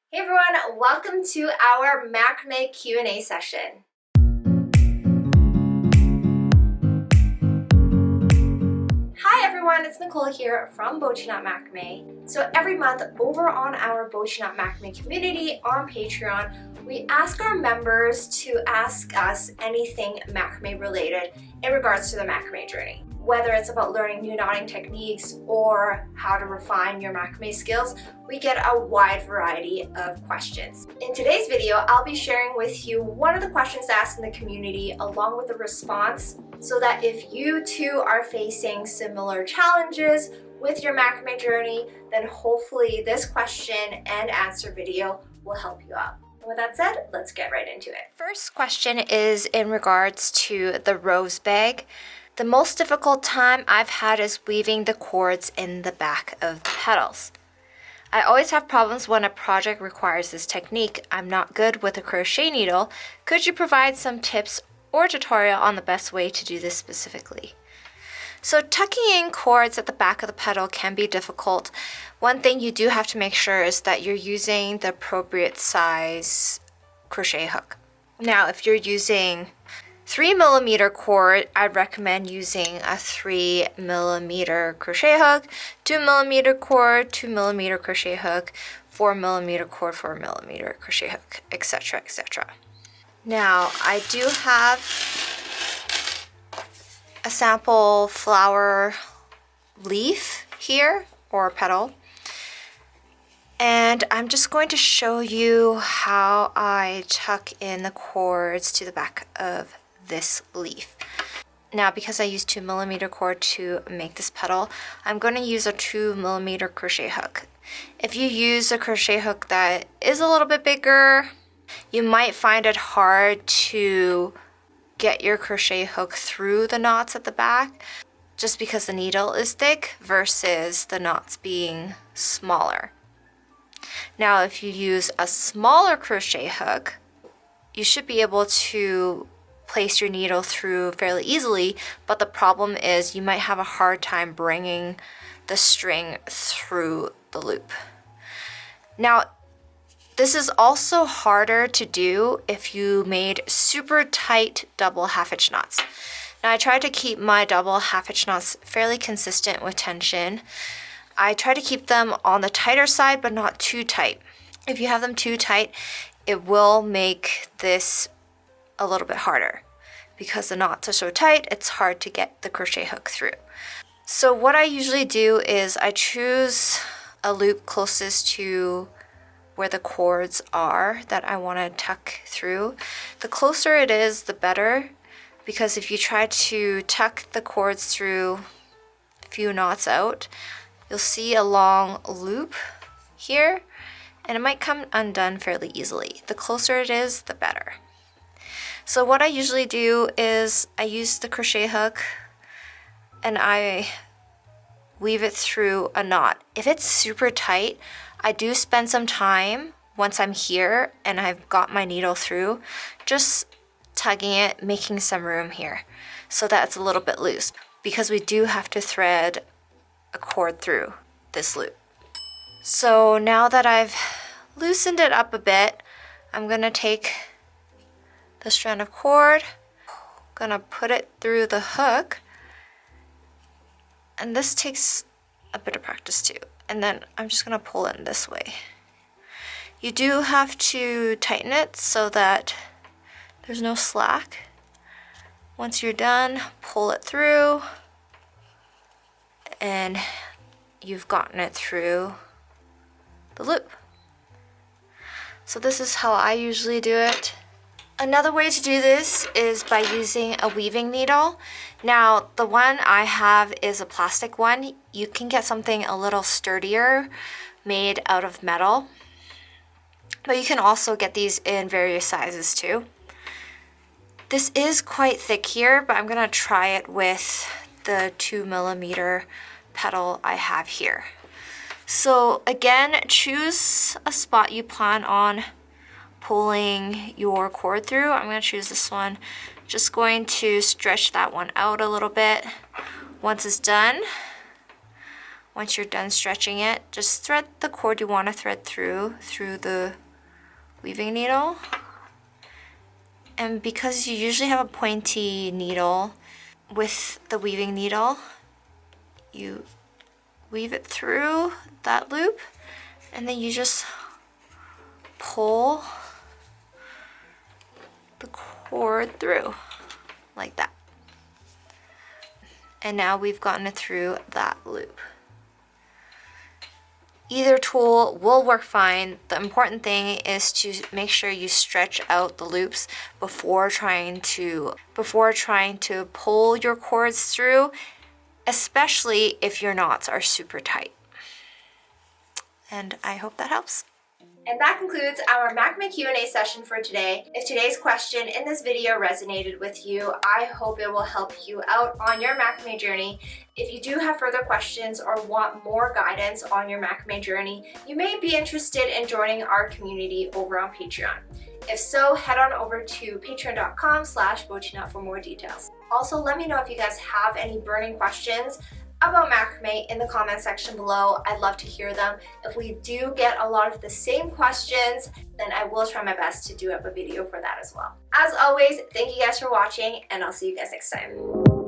Hey everyone, welcome to our Macramé Q&A session. Hi everyone, it's Nicole here from BOCHIKNOT Macramé. So every month over on our BOCHIKNOT Macramé community on Patreon, we ask our members to ask us anything macramé related in regards to the macramé journey. Whether it's about learning new knotting techniques or how to refine your macramé skills, we get a wide variety of questions. In today's video, I'll be sharing with you one of the questions asked in the community along with the response, so that if you too are facing similar challenges with your macramé journey, then hopefully this question and answer video will help you out. And with that said, let's get right into it. First question is in regards to the rose bag. The most difficult time I've had is weaving the cords in the back of the petals. I always have problems when a project requires this technique. I'm not good with a crochet needle. Could you provide some tips or tutorial on the best way to do this specifically? So tucking in cords at the back of the petal can be difficult. One thing you do have to make sure is that you're using the appropriate size crochet hook. Now, if you're using 3mm cord, I'd recommend using a 3mm crochet hook, 2mm cord, 2mm crochet hook, 4mm cord, 4mm crochet hook, etc., etc. Now, I do have a sample flower leaf here, or petal, and I'm just going to show you how I tuck in the cords to the back of this leaf. Now, because I used 2mm cord to make this petal, I'm going to use a 2mm crochet hook. If you use a crochet hook that is a little bit bigger, you might find it hard to get your crochet hook through the knots at the back just because the needle is thick versus the knots being smaller. Now, if you use a smaller crochet hook, you should be able to place your needle through fairly easily, but the problem is you might have a hard time bringing the string through the loop. Now, this is also harder to do if you made super tight double half-hitch knots. Now, I try to keep my double half-hitch knots fairly consistent with tension. I try to keep them on the tighter side, but not too tight. If you have them too tight, it will make this a little bit harder because the knots are so tight, it's hard to get the crochet hook through. So what I usually do is I choose a loop closest to where the cords are that I want to tuck through. The closer it is, the better, because if you try to tuck the cords through a few knots out, you'll see a long loop here, and it might come undone fairly easily. The closer it is, the better. So what I usually do is I use the crochet hook and I weave it through a knot. If it's super tight, I do spend some time once I'm here and I've got my needle through, just tugging it, making some room here so that it's a little bit loose, because we do have to thread a cord through this loop. So now that I've loosened it up a bit, I'm gonna take the strand of cord, gonna put it through the hook, and this takes a bit of practice too, and then I'm just gonna pull it in this way. You do have to tighten it so that there's no slack. Once you're done, pull it through, and you've gotten it through the loop. So this is how I usually do it. Another way to do this is by using a weaving needle. Now, the one I have is a plastic one. You can get something a little sturdier made out of metal, but you can also get these in various sizes too. This is quite thick here, but I'm gonna try it with the 2mm petal I have here. So again, choose a spot you plan on pulling your cord through. I'm going to choose this one. Just going to stretch that one out a little bit. Once it's done, once you're done stretching it, just thread the cord you want to thread through the weaving needle. And because you usually have a pointy needle with the weaving needle, you weave it through that loop, and then you just pull the cord through like that. And now we've gotten it through that loop. Either tool will work fine. The important thing is to make sure you stretch out the loops before trying to pull your cords through, especially if your knots are super tight. And I hope that helps. And that concludes our macrame Q&A session for today. If today's question in this video resonated with you, I hope it will help you out on your macrame journey. If you do have further questions or want more guidance on your macrame journey, you may be interested in joining our community over on Patreon. If so, head on over to patreon.com/BOCHIKNOT for more details. Also, let me know if you guys have any burning questions about macrame in the comment section below. I'd love to hear them. If we do get a lot of the same questions, then I will try my best to do up a video for that as well. As always, thank you guys for watching, and I'll see you guys next time.